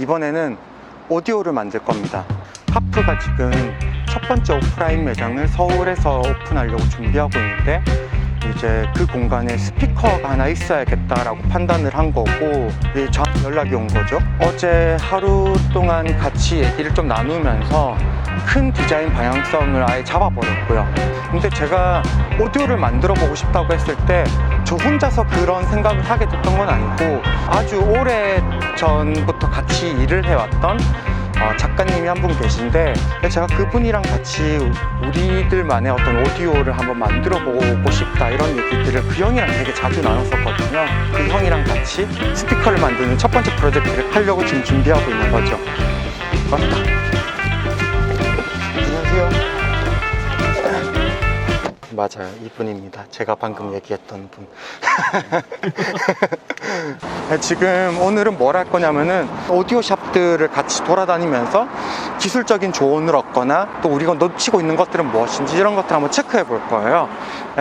이번에는 오디오를 만들 겁니다. 파프가 지금 첫 번째 오프라인 매장을 서울에서 오픈하려고 준비하고 있는데, 이제 그 공간에 스피커가 하나 있어야겠다라고 판단을 한 거고, 저한테 연락이 온 거죠. 어제 하루 동안 같이 얘기를 좀 나누면서 큰 디자인 방향성을 아예 잡아버렸고요. 근데 제가 오디오를 만들어 보고 싶다고 했을 때 저 혼자서 그런 생각을 하게 됐던 건 아니고, 아주 오래 전부터 같이 일을 해왔던 작가님이 한 분 계신데, 제가 그분이랑 같이 우리들만의 어떤 오디오를 한번 만들어 보고 싶다, 이런 얘기들을 그 형이랑 되게 자주 나눴었거든요. 그 형이랑 같이 스피커를 만드는 첫 번째 프로젝트를 하려고 지금 준비하고 있는 거죠. 맞다. 안녕하세요. 맞아요, 이분입니다. 제가 방금 얘기했던 분. 지금 오늘은 뭘 할 거냐면은 오디오 샵들을 같이 돌아다니면서 기술적인 조언을 얻거나, 또 우리가 놓치고 있는 것들은 무엇인지, 이런 것들 한번 체크해 볼 거예요.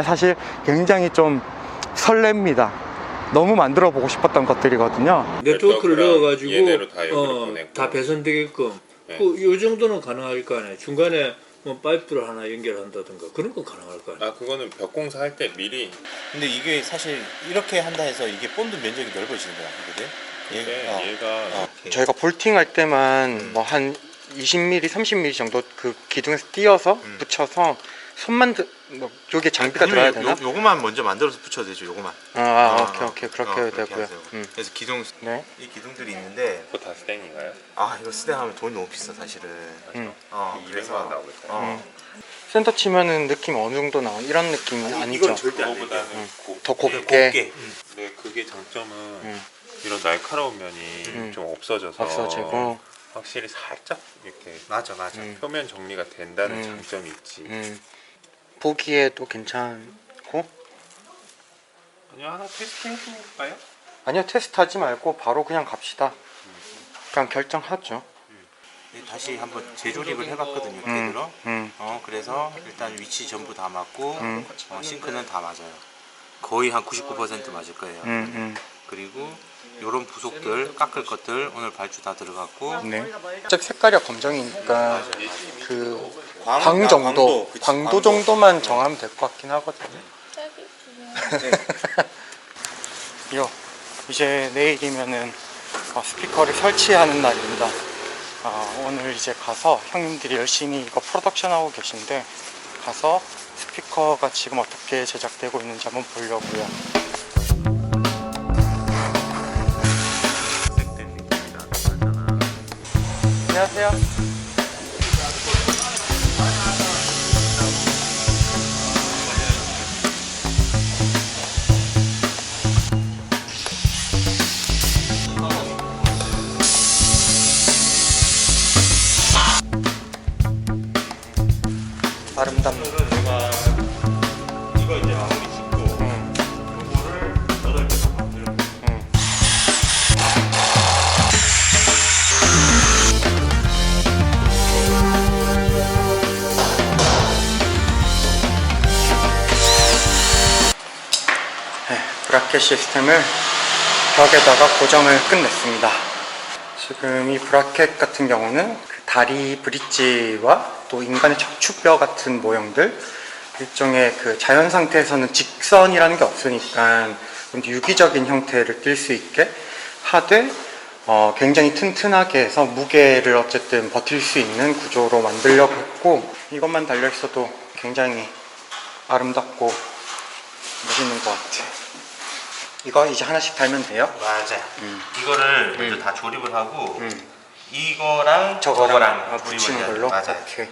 사실 굉장히 좀 설렙니다. 너무 만들어 보고 싶었던 것들이거든요. 네트워크를 넣어가지고 얘네로 다 여기로 보내고. 다 배선되게끔. 네. 요 정도는 가능할 거 아니에요. 중간에 뭐 파이프를 하나 연결한다든가 그런 건 가능할 거 아니에요. 그거는 벽공사 할 때 미리. 근데 이게 사실 이렇게 한다 해서 이게 본드 면적이 넓어지는 거야, 그게? 얘가 저희가 볼팅할 때만 뭐 한 20mm, 30mm 정도 그 기둥에서 띄어서 붙여서 손만 뭐 여기에 장비가 들어야 되나? 요거만 먼저 만들어서 붙여도 되죠, 요거만. 오케이 그렇게 해도 되고요. 그래서 기둥, 네. 이 기둥들이 있는데, 그거 다 스탱인가요? 이거 스대하면 돈이 너무 비싸, 사실은. 200만 원 나오고 있어요. 센터 치면은 느낌 어느 정도 나와? 이런 느낌이 아니죠? 이건 절대 안 돼. 그거보다는 더 곱게. 근데 그게 장점은 이런 날카로운 면이 좀 없어져서 없어지고. 확실히 살짝 이렇게 맞아. 표면 정리가 된다는 장점이 있지. 보기에도 괜찮고. 아니요, 하나 테스팅 해볼까요? 아니요, 테스트하지 말고 바로 그냥 갑시다. 그냥 결정하죠. 다시 한번 재조립을 해봤거든요, 걔들로. 그래서 일단 위치 전부 다 맞고, 싱크는 다 맞아요. 거의 한 99% 맞을 거예요. 그리고 요런 부속들, 깎을 것들 오늘 발주 다 들어갔고. 네. 어차피 색깔이 검정이니까 그 광도 정도만 정하면 될 것 같긴 하거든요. 이제 내일이면은 스피커를 설치하는 날입니다. 오늘 이제 가서 형님들이 열심히 이거 프로덕션 하고 계신데, 가서 스피커가 지금 어떻게 제작되고 있는지 한번 보려고요. 안녕하세요. 아름답니다. 이거 이제 마무리 짓고, 요거를 8개 더 만들고. 브라켓 시스템을 벽에다가 고정을 끝냈습니다. 지금 이 브라켓 같은 경우는 그 다리 브릿지와 또 인간의 척추뼈 같은 모형들, 일종의 그 자연 상태에서는 직선이라는 게 없으니까 좀 유기적인 형태를 띌 수 있게 하되, 굉장히 튼튼하게 해서 무게를 어쨌든 버틸 수 있는 구조로 만들려고 했고, 이것만 달려 있어도 굉장히 아름답고 멋있는 것 같아. 이거 이제 하나씩 달면 돼요? 맞아. 이거를 먼저 다 조립을 하고, 이거랑 저거랑 조립을 붙이는 해야 돼. 걸로? 맞아요. 오케이.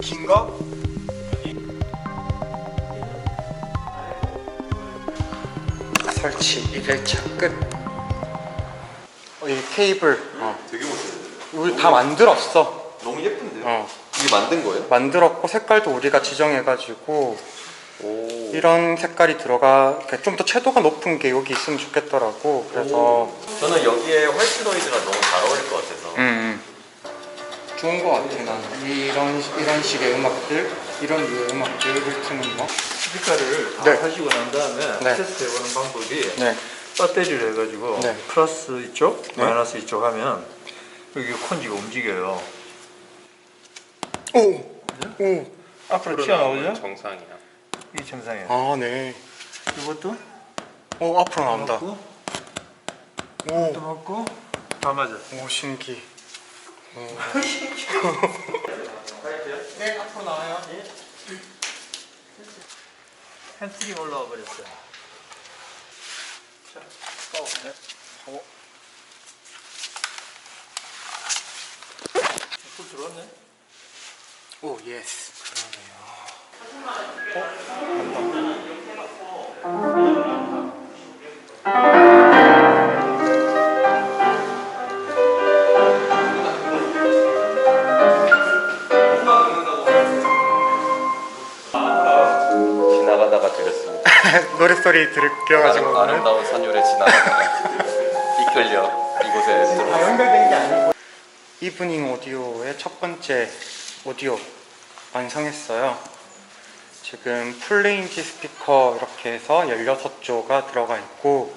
긴 거? 설치 1일차 끝. 이 케이블 되게 멋있는데? 우리 다 만들었어. 너무 예쁜데요? 이게 만든 거예요? 만들었고, 색깔도 우리가 지정해가지고 오. 이런 색깔이 들어가 좀 더 채도가 높은 게 여기 있으면 좋겠더라고. 그래서 저는 여기에 화이트 노이즈가 너무 잘 어울릴 것 같아서. 좋은 것 같아. 나는 이런 식의 음악들, 이런 류의 음악들을 트는 거. 스피커를 다 네. 하시고 난 다음에 네. 테스트 해보는 방법이 네. 배터리를 해가지고 네. 플러스 이쪽, 네. 마이너스 이쪽 하면 여기 콘지가 움직여요. 오. 앞으로 튀어나오죠? 정상이야. 이게 정상이에요. 아, 네. 이것도 앞으로 나온다. 맞고, 오. 또 맞고, 다 맞아. 오, 신기. 네, 앞으로 나와요. 핸트링 올라와 버렸어요. 자, 까오네. 불 들어왔네? 오, 예스. 지나가다가 들렸습니다. 노랫소리 들껴가지고. 아름다운 선율에 지나가다가 이끌려 이곳에 들어. 연결된 게 아니고. 이브닝 오디오의 첫 번째 오디오 완성했어요. 지금 풀레인지 스피커 이렇게 해서 16조가 들어가 있고,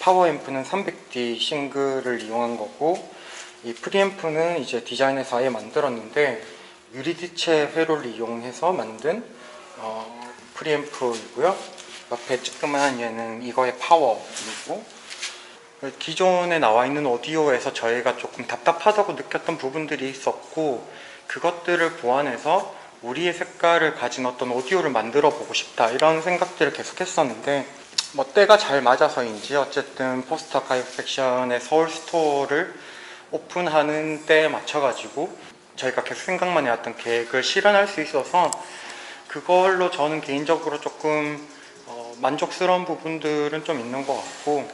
파워 앰프는 300D 싱글을 이용한 거고, 이 프리앰프는 이제 디자인에서 아예 만들었는데 유리디체 회로를 이용해서 만든 프리앰프이고요. 옆에 쬐끄만한 얘는 이거의 파워이고, 기존에 나와 있는 오디오에서 저희가 조금 답답하다고 느꼈던 부분들이 있었고, 그것들을 보완해서 우리의 색깔을 가진 어떤 오디오를 만들어 보고 싶다, 이런 생각들을 계속 했었는데, 뭐 때가 잘 맞아서인지 어쨌든 포스터 가입 팩션의 서울 스토어를 오픈하는 때에 맞춰가지고 저희가 계속 생각만 해왔던 계획을 실현할 수 있어서, 그걸로 저는 개인적으로 조금 만족스러운 부분들은 좀 있는 것 같고,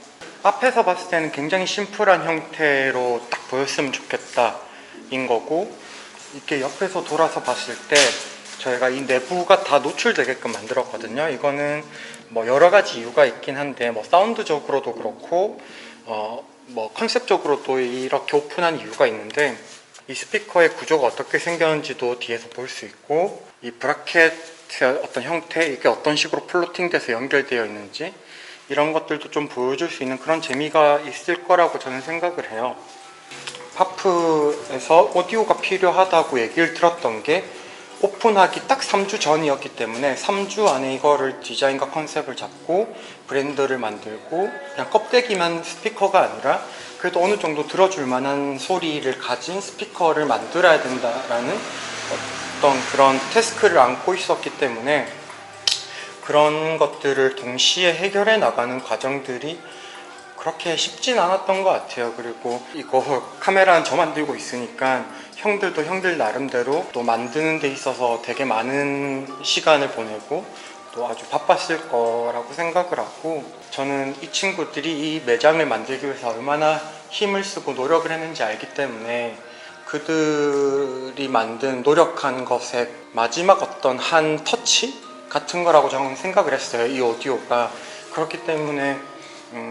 앞에서 봤을 때는 굉장히 심플한 형태로 딱 보였으면 좋겠다 인 거고, 이렇게 옆에서 돌아서 봤을 때 저희가 이 내부가 다 노출되게끔 만들었거든요. 이거는 뭐 여러 가지 이유가 있긴 한데, 뭐 사운드적으로도 그렇고 뭐 컨셉적으로도 이렇게 오픈한 이유가 있는데, 이 스피커의 구조가 어떻게 생겼는지도 뒤에서 볼 수 있고, 이 브라켓의 어떤 형태, 이게 어떤 식으로 플로팅돼서 연결되어 있는지, 이런 것들도 좀 보여줄 수 있는 그런 재미가 있을 거라고 저는 생각을 해요. 파프에서 오디오가 필요하다고 얘기를 들었던 게 오픈하기 딱 3주 전이었기 때문에, 3주 안에 이거를 디자인과 컨셉을 잡고 브랜드를 만들고, 그냥 껍데기만 스피커가 아니라 그래도 어느 정도 들어줄 만한 소리를 가진 스피커를 만들어야 된다라는 어떤 그런 태스크를 안고 있었기 때문에, 그런 것들을 동시에 해결해 나가는 과정들이 그렇게 쉽진 않았던 것 같아요. 그리고 이거 카메라는 저만 들고 있으니까 형들도 형들 나름대로 또 만드는 데 있어서 되게 많은 시간을 보내고 또 아주 바빴을 거라고 생각을 하고, 저는 이 친구들이 이 매장을 만들기 위해서 얼마나 힘을 쓰고 노력을 했는지 알기 때문에, 그들이 만든 노력한 것의 마지막 어떤 한 터치 같은 거라고 저는 생각을 했어요, 이 오디오가. 그렇기 때문에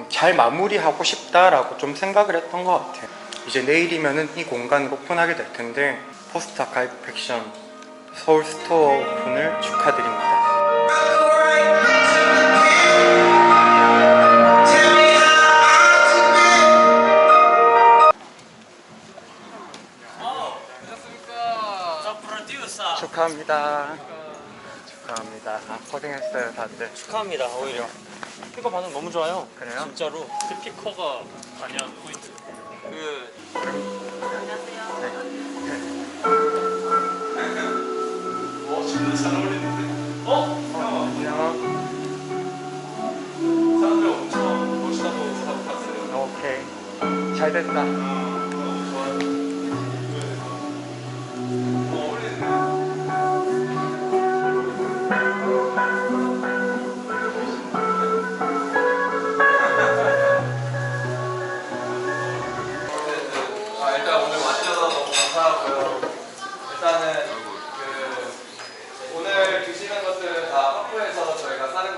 잘 마무리하고 싶다라고 좀 생각을 했던 것 같아요. 이제 내일이면은 이 공간을 오픈하게 될 텐데, 포스터 가입 팩션 서울 스토어 오픈을 축하드립니다. 축하합니다. 축하합니다. 고생했어요, 다들. 축하합니다. 오히려 스피커 반응 너무 좋아요. 그래요? 진짜로. 스피커가 아니야, 포인트. 사람들 엄청 멋있다고 생각하고 봤어요. 오케이. 잘 됐다. 일단 오늘 와주셔서 너무 감사하고요. 일단은 오늘 드시는 것들은 다 파프에서 저희가 사는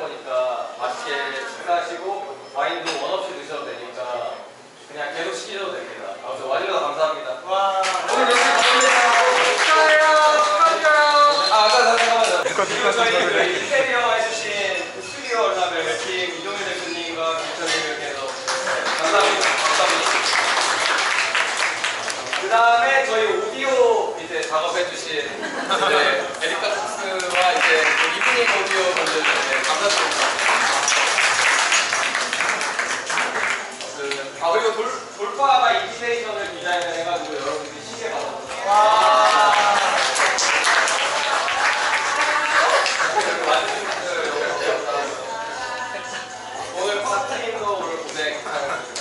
그다음에 저희 오디오 이제 작업해주신 에리카 톡스와 이제 이브닝 오디오 분들 감사드립니다. 그리고 돌파가 인디테이션을 디자인을 해가지고 여러분들이 쉽게 받아보세요. 오늘 파트님도 오늘 고생 감사합니다.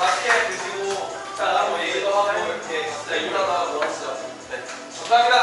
맛있게 드시고 자 나무 얘기도 하고 이렇게 진짜 인사도 하고 하시죠. 네, 감사합니다.